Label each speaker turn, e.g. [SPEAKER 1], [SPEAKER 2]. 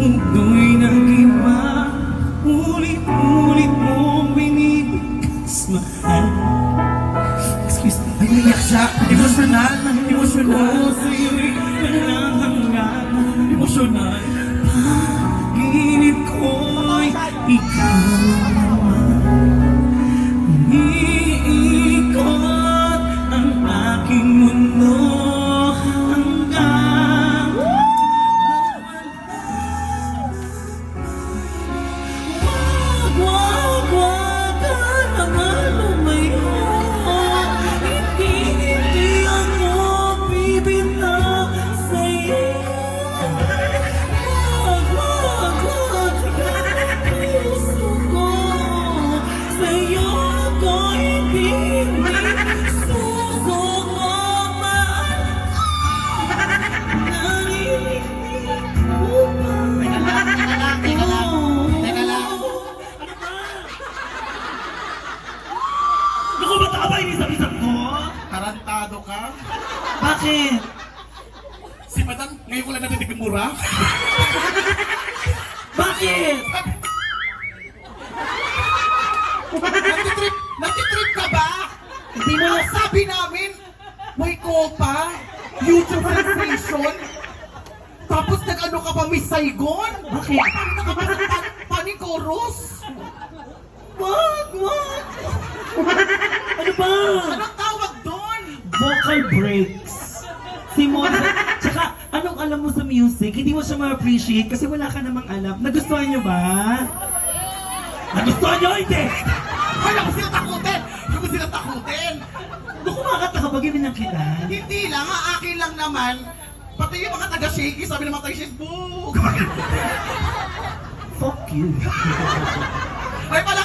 [SPEAKER 1] Mundo'y nag-iba, ulit-ulit mong binibigkas mahal. Excuse me.
[SPEAKER 2] Ay, naiyak siya. Emosyonal. Emosyonal.
[SPEAKER 1] Sa'yo'y walang hanggan. Emosyonal. Pag-inip ko'y ikaw naman. Umiikot ang aking mundo hanggang wag ka naman lumayo. Hindi ako bibitaw sa'yo. Wag puso ko. Sa'yo ko hindi susuko man. Narinig mo ba?
[SPEAKER 2] Teka lang.
[SPEAKER 1] Naku, ba't ka ba inisap-isap ko?
[SPEAKER 2] Tarantado ka?
[SPEAKER 1] Bakit?
[SPEAKER 2] Si Madam, ngayon ko lang natinig ang mura.
[SPEAKER 1] Bakit?
[SPEAKER 2] Natitrip ka ba?
[SPEAKER 1] Hindi mo
[SPEAKER 2] Sabi namin, may kopa, YouTube sensation, tapos nag-ano ka pa, Miss Saigon?
[SPEAKER 1] Bakit?
[SPEAKER 2] Panikoros?
[SPEAKER 1] Wag! Ano ba?
[SPEAKER 2] Anong tawag doon?
[SPEAKER 1] Vocal breaks. Si Mona, tsaka anong alam mo sa music? Hindi mo siya ma-appreciate kasi wala ka namang alam. Nagustuhan niyo ba? Nagustuhan niyo? Hindi!
[SPEAKER 2] Wala ko sila takutin! Hindi ko sila takutin!
[SPEAKER 1] Naku, makakataka ba gawin kita?
[SPEAKER 2] Hindi lang, akin lang naman. Pati yung mga taga-shaky, sabi naman tayo, Facebook!
[SPEAKER 1] Fuck you.
[SPEAKER 2] Ay pala,